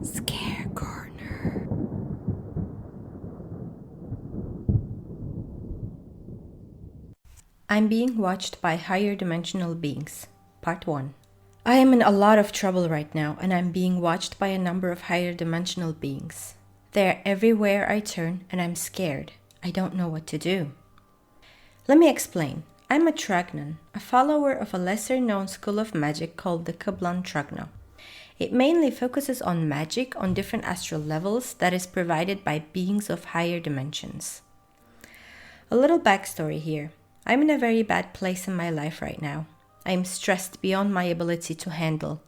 Scarecorner. I'm being watched by higher dimensional beings. Part 1. I am in a lot of trouble right now, and I'm being watched by a number of higher dimensional beings. They're everywhere I turn, and I'm scared. I don't know what to do. Let me explain. I'm a Tragnon, a follower of a lesser-known school of magic called the Kablan Tragno. It mainly focuses on magic on different astral levels that is provided by beings of higher dimensions. A little backstory here. I'm in a very bad place in my life right now. I'm stressed beyond my ability to handle.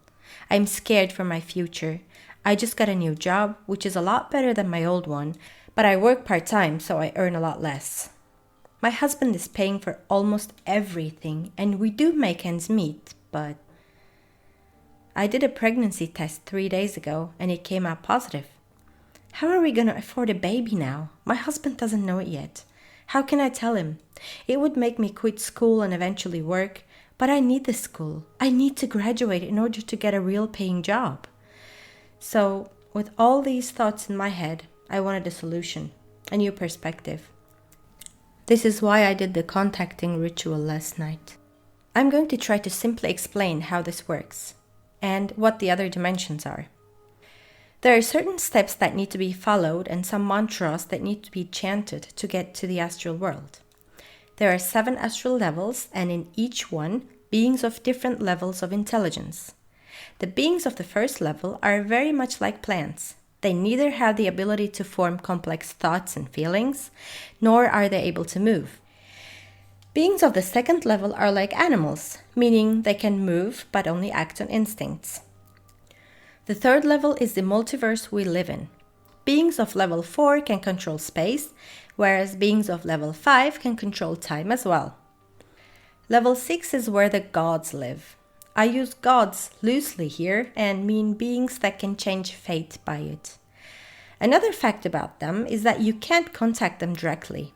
I'm scared for my future. I just got a new job, which is a lot better than my old one, but I work part-time, so I earn a lot less. My husband is paying for almost everything, and we do make ends meet, but I did a pregnancy test 3 days ago, and it came out positive. How are we going to afford a baby now? My husband doesn't know it yet. How can I tell him? It would make me quit school and eventually work, but I need the school. I need to graduate in order to get a real paying job. So, with all these thoughts in my head, I wanted a solution, a new perspective. This is why I did the contacting ritual last night. I'm going to try to simply explain how this works and what the other dimensions are. There are certain steps that need to be followed and some mantras that need to be chanted to get to the astral world. There are 7 astral levels, and in each one, beings of different levels of intelligence. The beings of the first level are very much like plants. They neither have the ability to form complex thoughts and feelings, nor are they able to move. Beings of the second level are like animals, meaning they can move but only act on instincts. The third level is the multiverse we live in. Beings of level 4 can control space, whereas beings of level 5 can control time as well. Level 6 is where the gods live. I use gods loosely here and mean beings that can change fate by it. Another fact about them is that you can't contact them directly.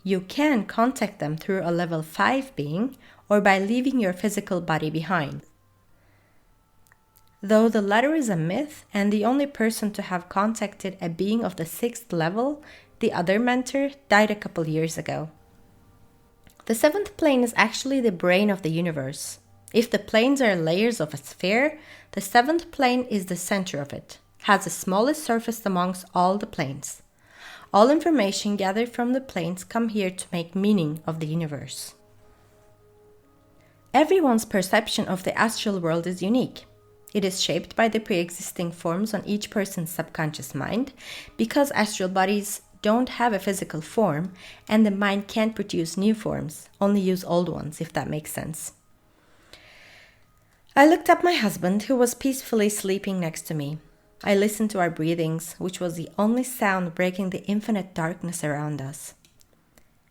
You can contact them through a level 5 being or by leaving your physical body behind. Though the latter is a myth and the only person to have contacted a being of the 6th level, the other mentor, died a couple years ago. The 7th plane is actually the brain of the universe. If the planes are layers of a sphere, the 7th plane is the center of it, has the smallest surface amongst all the planes. All information gathered from the planes come here to make meaning of the universe. Everyone's perception of the astral world is unique. It is shaped by the pre-existing forms on each person's subconscious mind, because astral bodies don't have a physical form and the mind can't produce new forms, only use old ones, if that makes sense. I looked up my husband, who was peacefully sleeping next to me. I listened to our breathings, which was the only sound breaking the infinite darkness around us.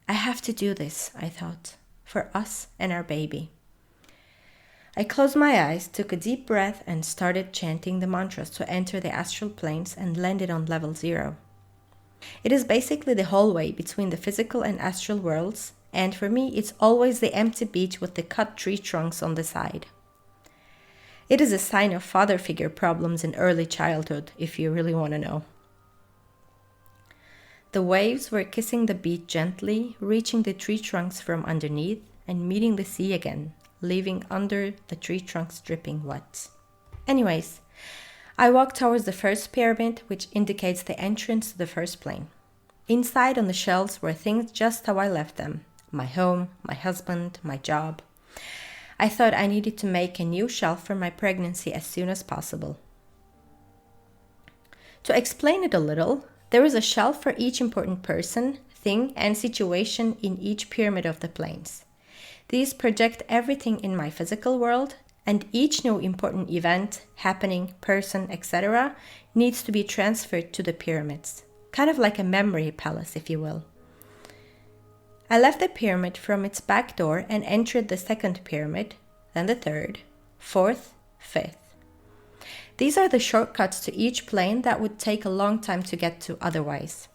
I have to do this, I thought, for us and our baby. I closed my eyes, took a deep breath, and started chanting the mantras to enter the astral planes and landed on level 0. It is basically the hallway between the physical and astral worlds, and for me it's always the empty beach with the cut tree trunks on the side. It is a sign of father figure problems in early childhood, if you really want to know. The waves were kissing the beach gently, reaching the tree trunks from underneath and meeting the sea again, leaving under the tree trunks dripping wet. Anyways, I walked towards the first pyramid, which indicates the entrance to the first plane. Inside on the shelves were things just how I left them. My home, my husband, my job. I thought I needed to make a new shelf for my pregnancy as soon as possible. To explain it a little, there is a shelf for each important person, thing, and situation in each pyramid of the planes. These project everything in my physical world, and each new important event, happening, person, etc. needs to be transferred to the pyramids, kind of like a memory palace, if you will. I left the pyramid from its back door and entered the second pyramid, then the third, fourth, fifth. These are the shortcuts to each plane that would take a long time to get to otherwise.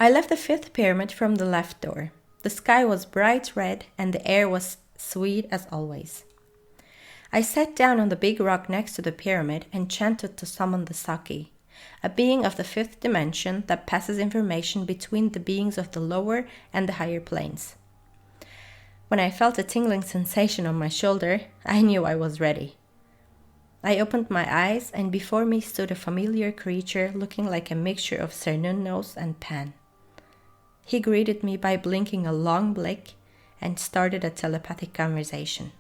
I left the 5th pyramid from the left door. The sky was bright red and the air was sweet as always. I sat down on the big rock next to the pyramid and chanted to summon the Saki, a being of the fifth dimension that passes information between the beings of the lower and the higher planes. When I felt a tingling sensation on my shoulder, I knew I was ready. I opened my eyes, and before me stood a familiar creature looking like a mixture of Cernunnos and Pan. He greeted me by blinking a long blink and started a telepathic conversation.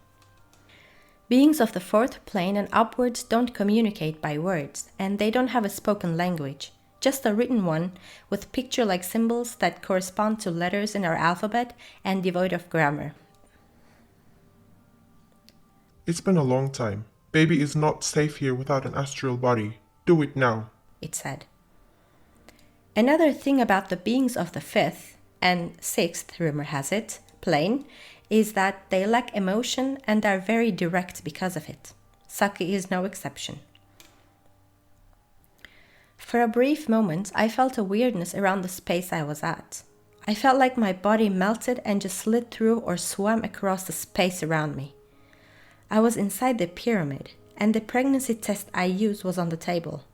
Beings of the fourth plane and upwards don't communicate by words, and they don't have a spoken language, just a written one with picture-like symbols that correspond to letters in our alphabet and devoid of grammar. It's been a long time. Baby is not safe here without an astral body. Do it now, it said. Another thing about the beings of the fifth and sixth, rumor has it, plane is that they lack emotion and are very direct because of it. Saki is no exception. For a brief moment, I felt a weirdness around the space I was at. I felt like my body melted and just slid through or swam across the space around me. I was inside the pyramid, and the pregnancy test I used was on the table.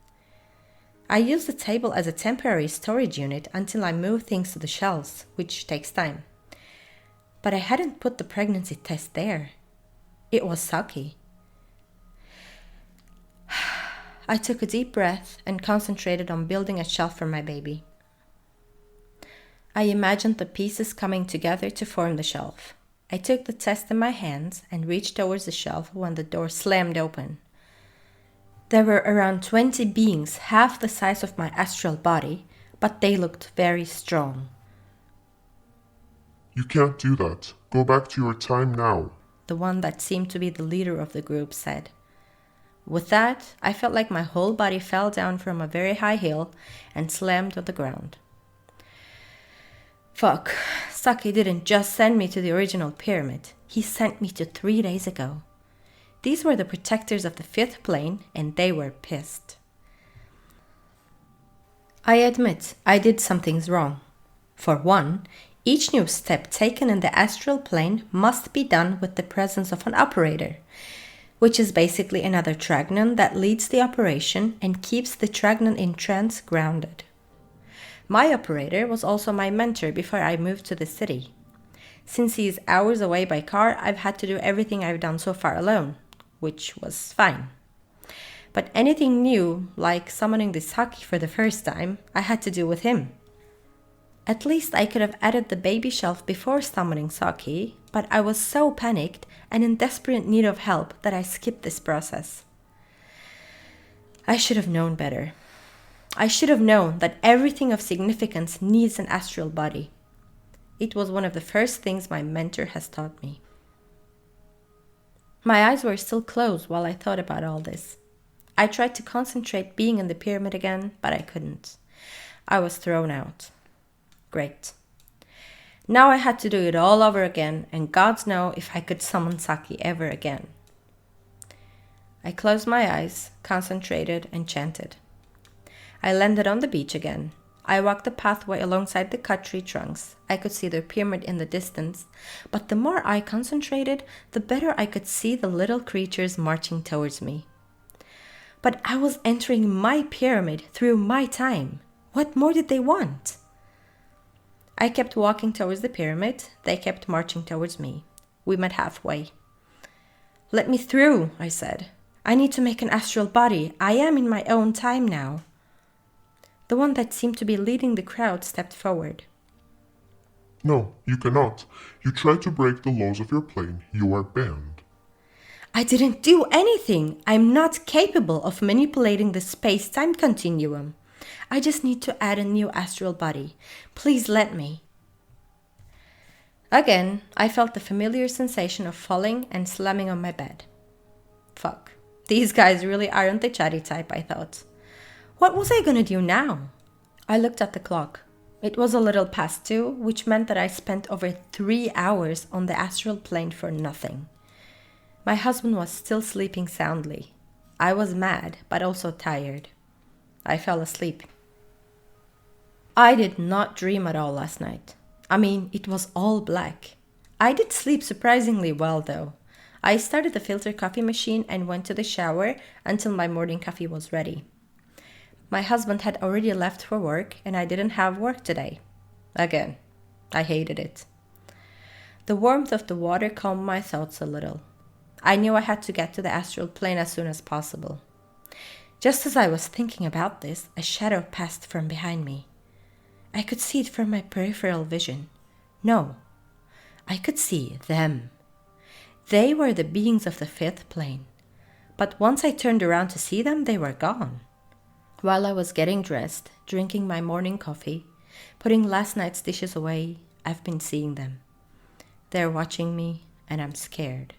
I used the table as a temporary storage unit until I moved things to the shelves, which takes time. But I hadn't put the pregnancy test there. It was Saki. I took a deep breath and concentrated on building a shelf for my baby. I imagined the pieces coming together to form the shelf. I took the test in my hands and reached towards the shelf when the door slammed open. There were around 20 beings, half the size of my astral body, but they looked very strong. You can't do that. Go back to your time now, the one that seemed to be the leader of the group said. With that, I felt like my whole body fell down from a very high hill and slammed on the ground. Fuck, Saki didn't just send me to the original pyramid. He sent me to 3 days ago. These were the protectors of the fifth plane, and they were pissed. I admit I did some things wrong. For one, each new step taken in the astral plane must be done with the presence of an operator, which is basically another Tragnon that leads the operation and keeps the Tragnon in trance grounded. My operator was also my mentor before I moved to the city. Since he is hours away by car, I've had to do everything I've done so far alone, which was fine. But anything new, like summoning the Saki for the first time, I had to do with him. At least I could have added the baby shelf before summoning Saki, but I was so panicked and in desperate need of help that I skipped this process. I should have known better. I should have known that everything of significance needs an astral body. It was one of the first things my mentor has taught me. My eyes were still closed while I thought about all this. I tried to concentrate being in the pyramid again, but I couldn't. I was thrown out. Great. Now I had to do it all over again, and gods know if I could summon Saki ever again. I closed my eyes, concentrated, and chanted. I landed on the beach again. I walked the pathway alongside the cut tree trunks. I could see the pyramid in the distance, but the more I concentrated, the better I could see the little creatures marching towards me. But I was entering my pyramid through my time. What more did they want? I kept walking towards the pyramid. They kept marching towards me. We met halfway. "Let me through," I said. "I need to make an astral body. I am in my own time now." The one that seemed to be leading the crowd stepped forward. No, you cannot. You try to break the laws of your plane. You are banned. I didn't do anything. I'm not capable of manipulating the space-time continuum. I just need to add a new astral body. Please let me. Again, I felt the familiar sensation of falling and slamming on my bed. Fuck. These guys really aren't the chatty type, I thought. What was I gonna do now? I looked at the clock. It was a little past 2, which meant that I spent over 3 hours on the astral plane for nothing. My husband was still sleeping soundly. I was mad, but also tired. I fell asleep. I did not dream at all last night. I mean, it was all black. I did sleep surprisingly well, though. I started the filter coffee machine and went to the shower until my morning coffee was ready. My husband had already left for work and I didn't have work today. Again, I hated it. The warmth of the water calmed my thoughts a little. I knew I had to get to the astral plane as soon as possible. Just as I was thinking about this, a shadow passed from behind me. I could see it from my peripheral vision. No, I could see them. They were the beings of the fifth plane. But once I turned around to see them, they were gone. While I was getting dressed, drinking my morning coffee, putting last night's dishes away, I've been seeing them. They're watching me, and I'm scared.